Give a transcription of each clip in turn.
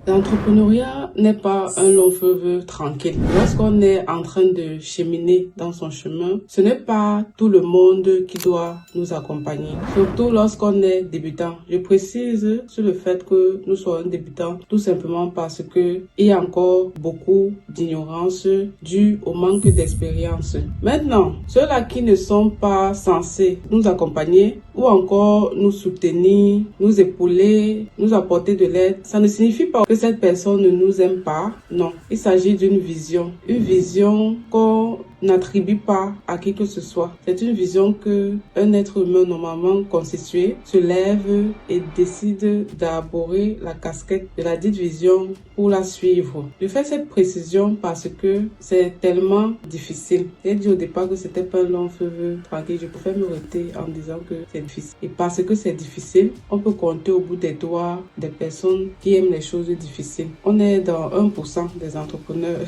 L'entrepreneuriat n'est pas un long fleuve tranquille. Lorsqu'on est en train de cheminer dans son chemin, ce n'est pas tout le monde qui doit nous accompagner. Surtout lorsqu'on est débutant. Je précise sur le fait que nous soyons débutants tout simplement parce que il y a encore beaucoup d'ignorance due au manque d'expérience. Maintenant, ceux-là qui ne sont pas censés nous accompagner ou encore nous soutenir, nous épauler, nous apporter de l'aide, ça ne signifie pas que cette personne ne nous aime pas. Non, il s'agit d'une vision. Une vision qu'on n'attribue pas à qui que ce soit. C'est une vision que un être humain normalement constitué se lève et décide d'arborer la casquette de la dite vision pour la suivre. Je fais cette précision parce que c'est tellement difficile. J'ai dit au départ que c'était pas un long fleuve tranquille. Je préfère me arrêter en disant que c'est difficile. Et parce que c'est difficile, on peut compter au bout des doigts des personnes qui aiment les choses difficiles. On est dans 1% des entrepreneurs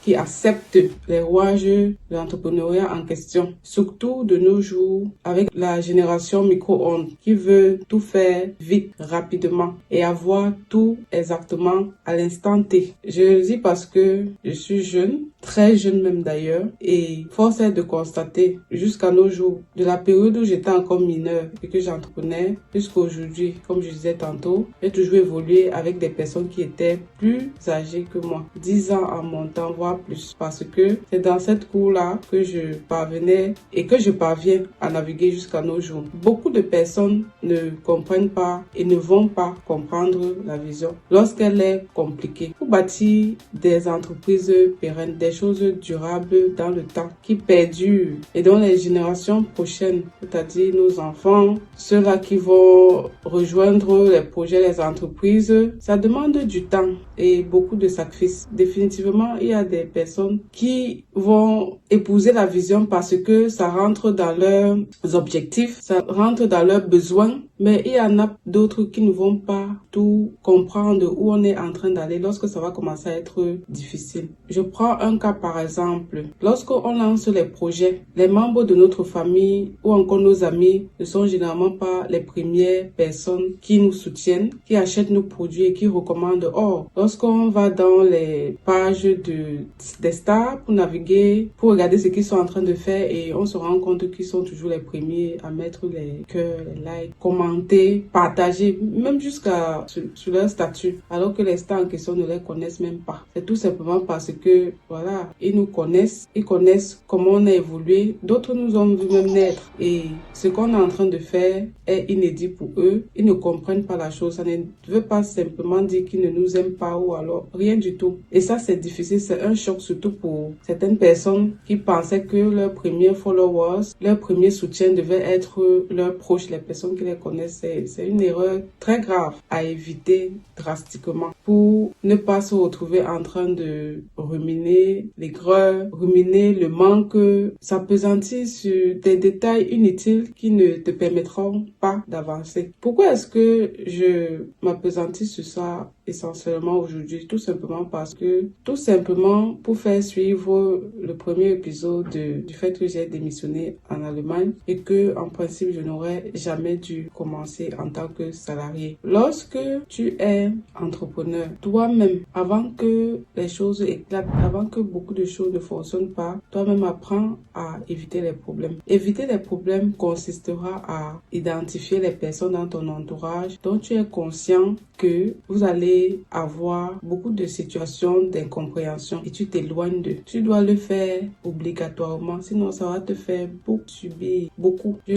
qui acceptent les rouages de l'entrepreneuriat en question. Surtout de nos jours, avec la génération micro-ondes qui veut tout faire vite, rapidement et avoir tout exactement à l'instant T. Je le dis parce que je suis jeune, très jeune même d'ailleurs, et force est de constater jusqu'à nos jours, de la période où j'étais encore mineure et que j'entreprenais jusqu'à aujourd'hui, comme je disais tantôt, j'ai toujours évolué avec des personnes qui étaient plus âgées que moi, 10 ans en montant, voire plus, parce que c'est dans cette cour-là que je parvenais et que je parviens à naviguer jusqu'à nos jours. Beaucoup de personnes ne comprennent pas et ne vont pas comprendre la vision lorsqu'elle est compliquée. Pour bâtir des entreprises pérennes, des choses durables dans le temps, qui perdurent et dont les générations prochaines, c'est-à-dire nos enfants, ceux-là qui vont rejoindre les projets, les entreprises, ça demande du temps et beaucoup de sacrifices. Définitivement, il y a des personnes qui vont épouser la vision parce que ça rentre dans leurs objectifs, ça rentre dans leurs besoins, mais il y en a d'autres qui ne vont pas tout comprendre où on est en train d'aller lorsque ça va commencer à être difficile. Je prends un cas par exemple. Lorsqu'on lance les projets, les membres de notre famille ou encore nos amis ne sont généralement pas les premières personnes qui nous soutiennent, qui achètent nos produits et qui recommandent. Or, lorsqu'on va dans les pages des stars pour naviguer, pour regarder ce qu'ils sont en train de faire et on se rend compte qu'ils sont toujours les premiers à mettre les cœurs, les likes, commenter, partager, même jusqu'à sur leur statut, alors que les stars en question ne les connaissent même pas. C'est tout simplement parce que, voilà, ils nous connaissent, ils connaissent comment on a évolué, d'autres nous ont vu même naître et ce qu'on est en train de faire est inédit pour eux, ils ne comprennent pas la chose, ça ne veut pas simplement dire qu'ils ne nous aiment pas ou alors rien du tout. Et ça c'est difficile, c'est un choc surtout pour certaines personnes qui pensaient que leurs premiers followers, leur premier soutien devait être leurs proches, les personnes qui les connaissent. C'est une erreur très grave à éviter drastiquement pour ne pas se retrouver en train de ruminer l'aigreur, ruminer le manque, s'appesantir sur des détails inutiles qui ne te permettront pas d'avancer. Pourquoi est-ce que je m'appesantis sur ça essentiellement aujourd'hui? Tout simplement parce que, tout simplement pour faire suivre le premier épisode du fait que j'ai démissionné en Allemagne et que en principe je n'aurais jamais dû commencer en tant que salarié. Lorsque tu es entrepreneur, toi-même, avant que les choses éclatent, avant que beaucoup de choses ne fonctionnent pas, toi-même apprends à éviter les problèmes. Éviter les problèmes consistera à identifier les personnes dans ton entourage dont tu es conscient que vous allez avoir beaucoup de situations d'incompréhension et tu t'éloignes d'eux. Tu dois le faire obligatoirement, sinon ça va te faire subir beaucoup. Je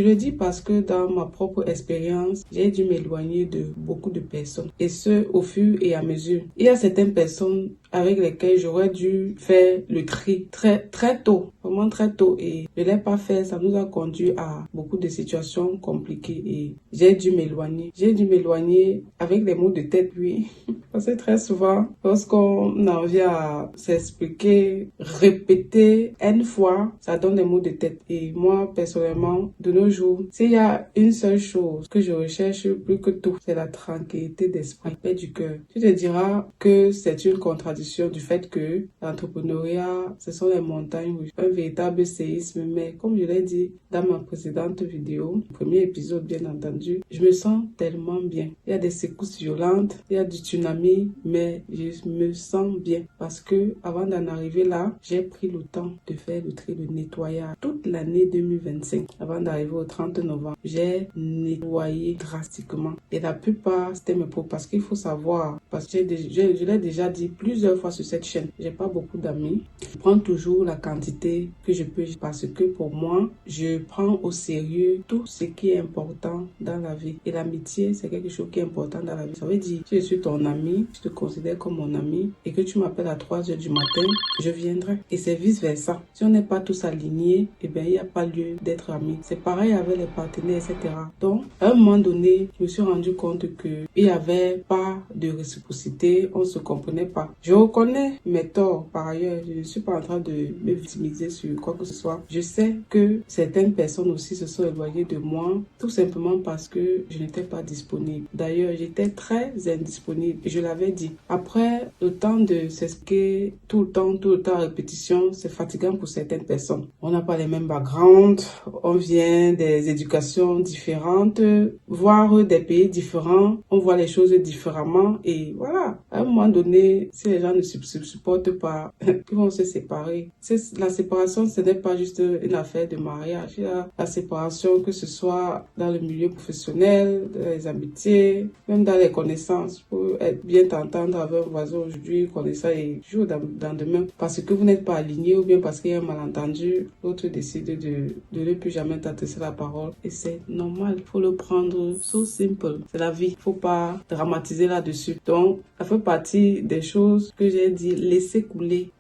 le dis parce que dans ma propre expérience, j'ai dû m'éloigner de beaucoup de personnes et ce au fur et à mesure. Il y a certaines personnes avec lesquelles j'aurais dû faire le tri très tôt, vraiment très tôt, et je l'ai pas fait. Ça nous a conduit à beaucoup de situations compliquées et j'ai dû m'éloigner. J'ai dû m'éloigner avec des maux de tête, oui. Parce que très souvent, lorsqu'on en vient à s'expliquer, répéter une fois, ça donne des maux de tête. Et moi, personnellement, de nos jours, s'il y a une seule chose que je recherche plus que tout, c'est la tranquillité d'esprit, paix du cœur. Tu te diras que c'est une contradiction du fait que l'entrepreneuriat, ce sont les montagnes russes, un véritable séisme. Mais comme je l'ai dit dans ma précédente vidéo, premier épisode bien entendu, je me sens tellement bien. Il y a des secousses violentes, il y a du tsunami d'amis, mais je me sens bien parce que avant d'en arriver là, j'ai pris le temps de faire le tri, de nettoyage. Toute l'année 2025, avant d'arriver au 30 novembre, j'ai nettoyé drastiquement. Et la plupart, c'était mes pots parce qu'il faut savoir, parce que je l'ai déjà dit plusieurs fois sur cette chaîne, j'ai pas beaucoup d'amis. Je prends toujours la quantité que je peux parce que pour moi, je prends au sérieux tout ce qui est important dans la vie. Et l'amitié, c'est quelque chose qui est important dans la vie. Ça veut dire, si je suis ton ami, je te considère comme mon ami et que tu m'appelles à 3 heures du matin, je viendrai. Et c'est vice versa. Si on n'est pas tous alignés, eh bien, il n'y a pas lieu d'être amis. C'est pareil avec les partenaires, etc. Donc, à un moment donné, je me suis rendu compte qu'il n'y avait pas de réciprocité, on ne se comprenait pas. Je reconnais mes torts par ailleurs, je ne suis pas en train de me victimiser sur quoi que ce soit. Je sais que certaines personnes aussi se sont éloignées de moi, tout simplement parce que je n'étais pas disponible. D'ailleurs, j'étais très indisponible, je l'avais dit. Après, le temps de s'expliquer tout le temps à répétition, c'est fatigant pour certaines personnes. On n'a pas les mêmes backgrounds, on vient des éducations différentes, voire des pays différents, on voit les choses différemment et voilà. À un moment donné, si les gens ne se supportent pas, ils vont se séparer. La séparation, ce n'est pas juste une affaire de mariage. La séparation, que ce soit dans le milieu professionnel, dans les amitiés, même dans les connaissances, pour être bien t'entendre avec un voisin aujourd'hui, connaissant et jour dans demain, parce que vous n'êtes pas aligné ou bien parce qu'il y a un malentendu, l'autre décide de ne plus jamais t'adresser la parole. Et c'est normal, il faut le prendre so simple. C'est la vie, il ne faut pas dramatiser là-dessus. Donc, ça fait partie des choses que j'ai dit, laisser couler,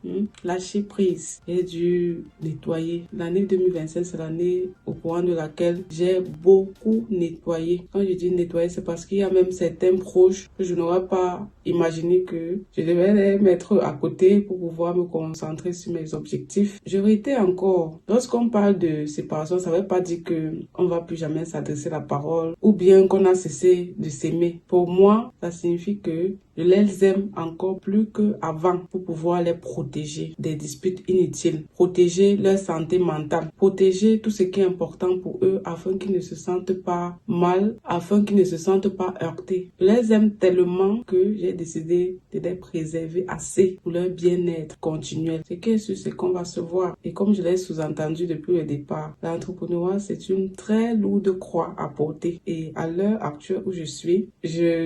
lâcher prise. J'ai dû nettoyer. L'année 2025, c'est l'année au courant de laquelle j'ai beaucoup nettoyé. Quand je dis nettoyer, c'est parce qu'il y a même certains proches que je n'aurais pas imaginé que je devais les mettre à côté pour pouvoir me concentrer sur mes objectifs. Je réitère encore, lorsqu'on parle de séparation, ça ne veut pas dire qu'on ne va plus jamais s'adresser la parole ou bien qu'on a cessé de s'aimer. Pour moi, ça signifie que je les aime encore plus qu'avant pour pouvoir les protéger des disputes inutiles, protéger leur santé mentale, protéger tout ce qui est important pour eux afin qu'ils ne se sentent pas mal, afin qu'ils ne se sentent pas heurtés. Je les aime tellement que j'ai décidé de les préserver assez pour leur bien-être continuel. Ce qui est sûr, c'est qu'on va se voir. Et comme je l'ai sous-entendu depuis le départ, l'entrepreneuriat, c'est une très lourde croix à porter. Et à l'heure actuelle où je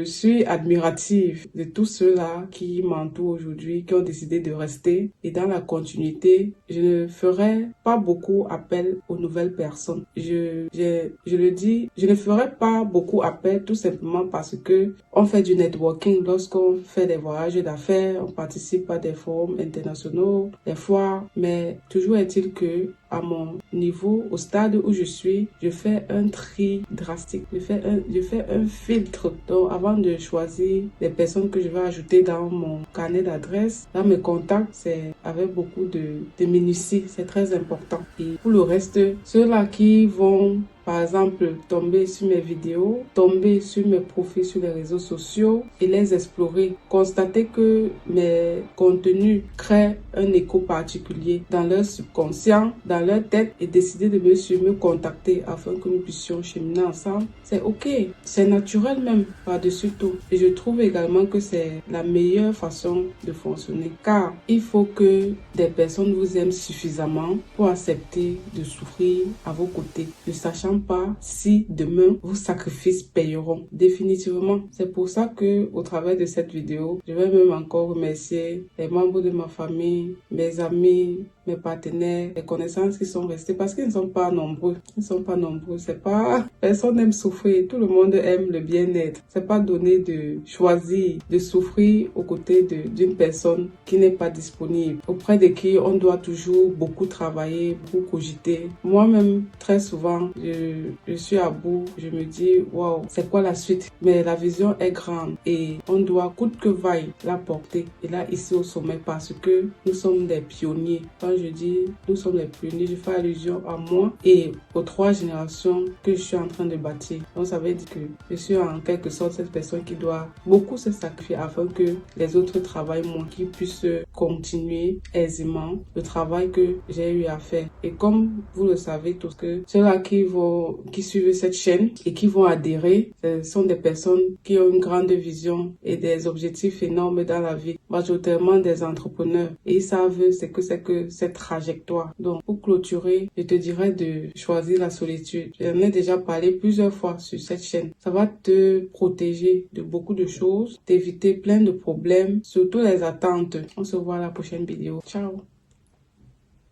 suis admirative de tous ceux-là qui m'entourent aujourd'hui, qui ont décidé de rester. Et dans la continuité, je ne ferai pas beaucoup appel aux nouvelles personnes. Je le dis, je ne ferai pas beaucoup appel tout simplement parce que on fait du networking lorsqu'on fait des voyages d'affaires, on participe à des forums internationaux, des foires, mais toujours est-il que à mon niveau, au stade où je suis, je fais un tri drastique. Je fais un filtre. Donc, avant de choisir les personnes que je vais ajouter dans mon carnet d'adresses, dans mes contacts, c'est avec beaucoup de minutie. C'est très important. Et pour le reste, ceux-là qui vont par exemple, tomber sur mes vidéos, tomber sur mes profils sur les réseaux sociaux et les explorer. Constater que mes contenus créent un écho particulier dans leur subconscient, dans leur tête et décider de me contacter afin que nous puissions cheminer ensemble. C'est ok, c'est naturel même par-dessus tout. Et je trouve également que c'est la meilleure façon de fonctionner car il faut que des personnes vous aiment suffisamment pour accepter de souffrir à vos côtés, ne sachant pas si demain vos sacrifices payeront définitivement. C'est pour ça que au travers de cette vidéo, je vais même encore remercier les membres de ma famille, mes amis, mes partenaires, les connaissances qui sont restés parce qu'ils ne sont pas nombreux. Ils ne sont pas nombreux. C'est pas, personne n'aime souffrir. Tout le monde aime le bien-être. C'est pas donné de choisir de souffrir aux côtés d'une personne qui n'est pas disponible, auprès de qui on doit toujours beaucoup travailler, beaucoup cogiter. Moi-même, très souvent, je suis à bout. Je me dis, waouh, c'est quoi la suite? Mais la vision est grande et on doit coûte que vaille la porter. Et là, ici au sommet, parce que nous sommes des pionniers. Quand quand je dis nous sommes les pionniers, je fais allusion à moi et aux 3 générations que je suis en train de bâtir. Donc ça veut dire que je suis en quelque sorte cette personne qui doit beaucoup se sacrifier afin que les autres travaillent moins, qu'ils puissent continuer aisément le travail que j'ai eu à faire. Et comme vous le savez tous, que ceux-là qui suivent cette chaîne et qui vont adhérer, ce sont des personnes qui ont une grande vision et des objectifs énormes dans la vie, majoritairement des entrepreneurs. Et ils savent ce que c'est que cette trajectoire. Donc, pour clôturer, je te dirais de choisir la solitude. J'en ai déjà parlé plusieurs fois sur cette chaîne. Ça va te protéger de beaucoup de choses, t'éviter plein de problèmes, surtout les attentes. On se voit à la prochaine vidéo. Ciao!